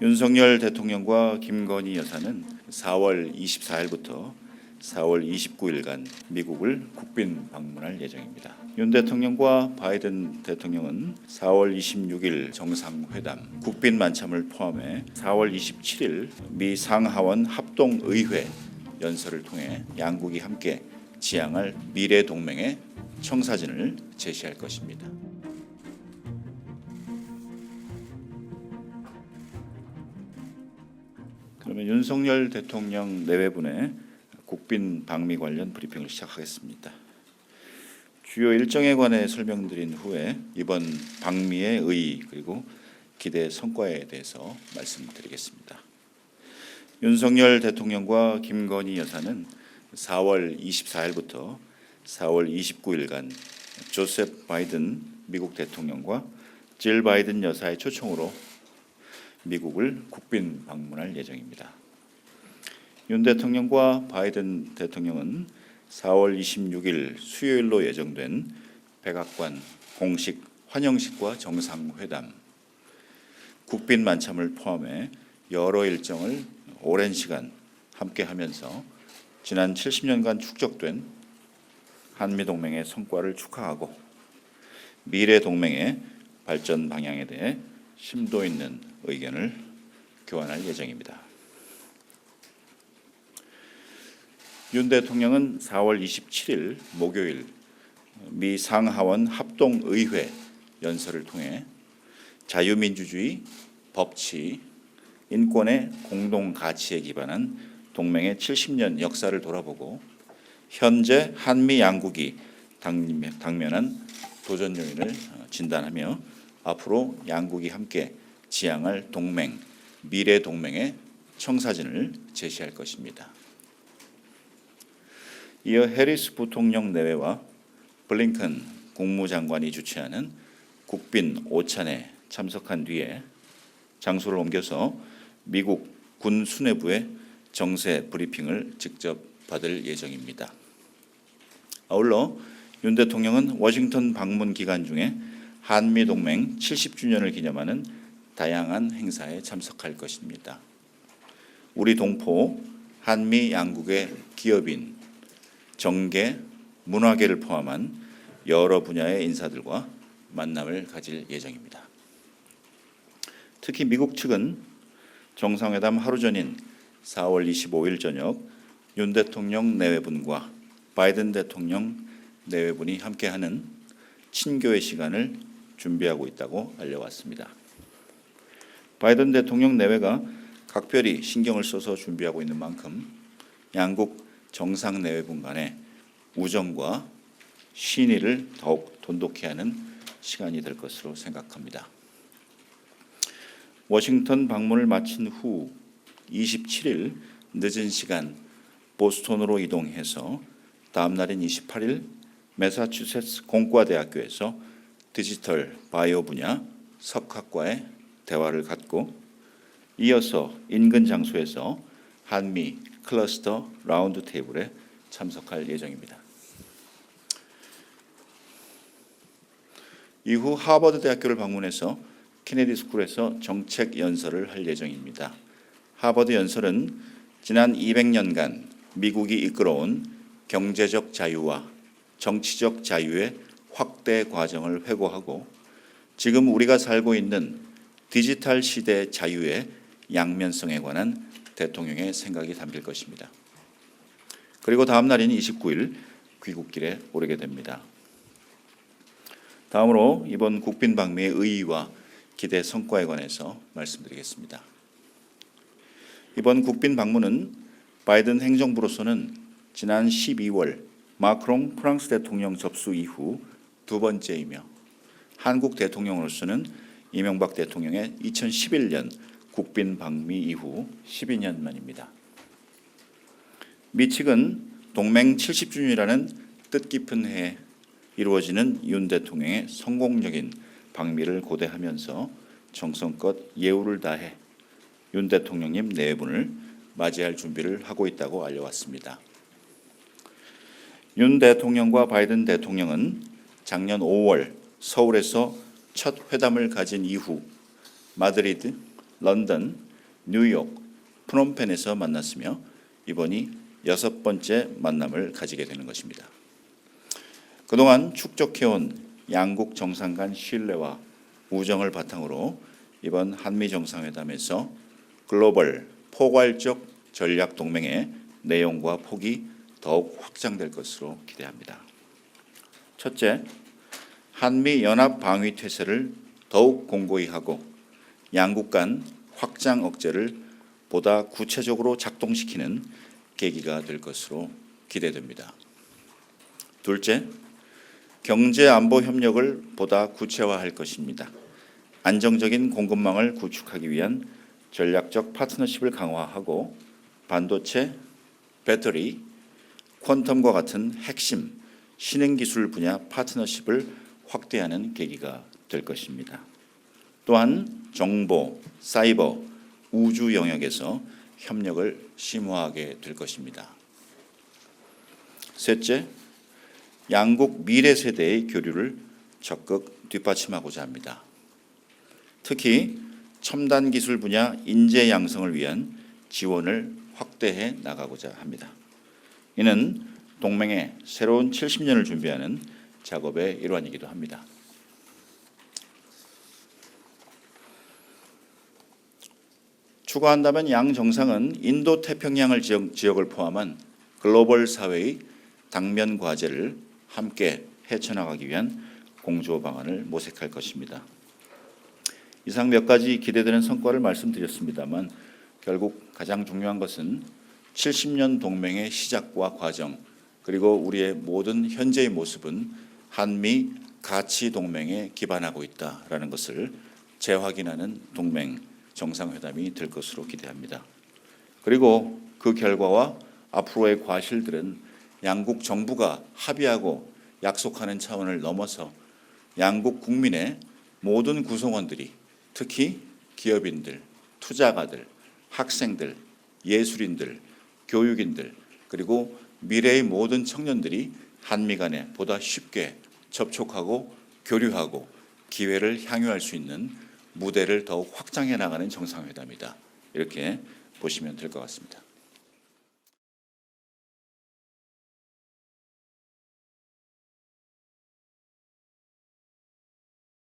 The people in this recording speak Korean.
윤석열 대통령과 김건희 여사는 4월 24일부터 4월 29일간 미국을 국빈 방문할 예정입니다. 윤 대통령과 바이든 대통령은 4월 26일 정상회담, 국빈 만참을 포함해 4월 27일 미 상하원 합동의회 연설을 통해 양국이 함께 지향할 미래 동맹의 청사진을 제시할 것입니다. 그러면 윤석열 대통령 내외분의 국빈 방미 관련 브리핑을 시작하겠습니다. 주요 일정에 관해 설명드린 후에 이번 방미의 의의 그리고 기대 성과에 대해서 말씀드리겠습니다. 윤석열 대통령과 김건희 여사는 4월 24일부터 4월 29일간 조셉 바이든 미국 대통령과 질 바이든 여사의 초청으로 미국을 국빈 방문할 예정입니다. 윤 대통령과 바이든 대통령은 4월 26일 수요일로 예정된 백악관 공식 환영식과 정상회담, 국빈 만참을 포함해 여러 일정을 오랜 시간 함께하면서 지난 70년간 축적된 한미동맹의 성과를 축하하고 미래 동맹의 발전 방향에 대해 심도 있는 의견을 교환할 예정입니다. 윤 대통령은 4월 27일 목요일 미 상하원 합동의회 연설을 통해 자유민주주의, 법치, 인권의 공동 가치에 기반한 동맹의 70년 역사를 돌아보고 현재 한미 양국이 당면한 도전 요인을 진단하며 앞으로 양국이 함께 지향할 동맹, 미래 동맹의 청사진을 제시할 것입니다. 이어 해리스 부통령 내외와 블링컨 국무장관이 주최하는 국빈 오찬에 참석한 뒤에 장소를 옮겨서 미국 군 수뇌부의 정세 브리핑을 직접 받을 예정입니다. 아울러 윤 대통령은 워싱턴 방문 기간 중에 한미동맹 70주년을 기념하는 다양한 행사에 참석할 것입니다. 우리 동포 한미 양국의 기업인, 정계, 문화계를 포함한 여러 분야의 인사들과 만남을 가질 예정입니다. 특히 미국 측은 정상회담 하루 전인 4월 25일 저녁 윤 대통령 내외분과 바이든 대통령 내외분이 함께하는 친교의 시간을 준비하고 있다고 알려왔습니다. 바이든 대통령 내외가 각별히 신경을 써서 준비하고 있는 만큼 양국 정상 내외분 간의 우정과 신의를 더욱 돈독히 하는 시간이 될 것으로 생각합니다. 워싱턴 방문을 마친 후 27일 늦은 시간 보스턴으로 이동해서 다음 날인 28일 매사추세츠 공과대학교에서 디지털 바이오 분야 석학과의 대화를 갖고 이어서 인근 장소에서 한미 클러스터 라운드 테이블에 참석할 예정입니다. 이후 하버드 대학교를 방문해서 케네디 스쿨에서 정책 연설을 할 예정입니다. 하버드 연설은 지난 200년간 미국이 이끌어온 경제적 자유와 정치적 자유의 확대 과정을 회고하고 지금 우리가 살고 있는 디지털 시대 자유의 양면성에 관한 대통령의 생각이 담길 것입니다. 그리고 다음 날인 29일 귀국길에 오르게 됩니다. 다음으로 이번 국빈 방미의 의의와 기대 성과에 관해서 말씀드리겠습니다. 이번 국빈 방문은 바이든 행정부로서는 지난 12월 마크롱 프랑스 대통령 접수 이후 두 번째이며 한국 대통령으로서는 이명박 대통령의 2011년 국빈 방미 이후 12년 만입니다. 미 측은 동맹 70주년이라는 뜻깊은 해에 이루어지는 윤 대통령의 성공적인 방미를 고대하면서 정성껏 예우를 다해 윤 대통령님 내외분을 맞이할 준비를 하고 있다고 알려왔습니다. 윤 대통령과 바이든 대통령은 작년 5월 서울에서 첫 회담을 가진 이후 마드리드, 런던, 뉴욕, 프놈펜에서 만났으며 이번이 6번째 만남을 가지게 되는 것입니다. 그동안 축적해온 양국 정상 간 신뢰와 우정을 바탕으로 이번 한미 정상회담에서 글로벌 포괄적 전략 동맹의 내용과 폭이 더욱 확장될 것으로 기대합니다. 첫째, 한미 연합 방위 태세를 더욱 공고히 하고 양국 간 확장 억제를 보다 구체적으로 작동시키는 계기가 될 것으로 기대됩니다. 둘째, 경제 안보 협력을 보다 구체화할 것입니다. 안정적인 공급망을 구축하기 위한 전략적 파트너십을 강화하고 반도체, 배터리, 퀀텀과 같은 핵심 신흥기술 분야 파트너십을 확대하는 계기가 될 것입니다. 또한 정보, 사이버, 우주 영역에서 협력을 심화하게 될 것입니다. 셋째, 양국 미래 세대의 교류를 적극 뒷받침하고자 합니다. 특히 첨단 기술 분야 인재 양성을 위한 지원을 확대해 나가고자 합니다. 이는 동맹의 새로운 70년을 준비하는 작업의 일환이기도 합니다. 추가한다면 양 정상은 인도 태평양을 지역을 포함한 글로벌 사회의 당면 과제를 함께 헤쳐나가기 위한 공조 방안을 모색할 것입니다. 이상 몇 가지 기대되는 성과를 말씀드렸습니다만 결국 가장 중요한 것은 70년 동맹의 시작과 과정 그리고 우리의 모든 현재의 모습은 한미 가치 동맹에 기반하고 있다라는 것을 재확인하는 동맹 정상회담이 될 것으로 기대합니다. 그리고 그 결과와 앞으로의 과실들은 양국 정부가 합의하고 약속하는 차원을 넘어서 양국 국민의 모든 구성원들이 특히 기업인들, 투자가들, 학생들, 예술인들, 교육인들 그리고 미래의 모든 청년들이 한미 간에 보다 쉽게 접촉하고 교류하고 기회를 향유할 수 있는 무대를 더욱 확장해 나가는 정상회담이다. 이렇게 보시면 될 것 같습니다.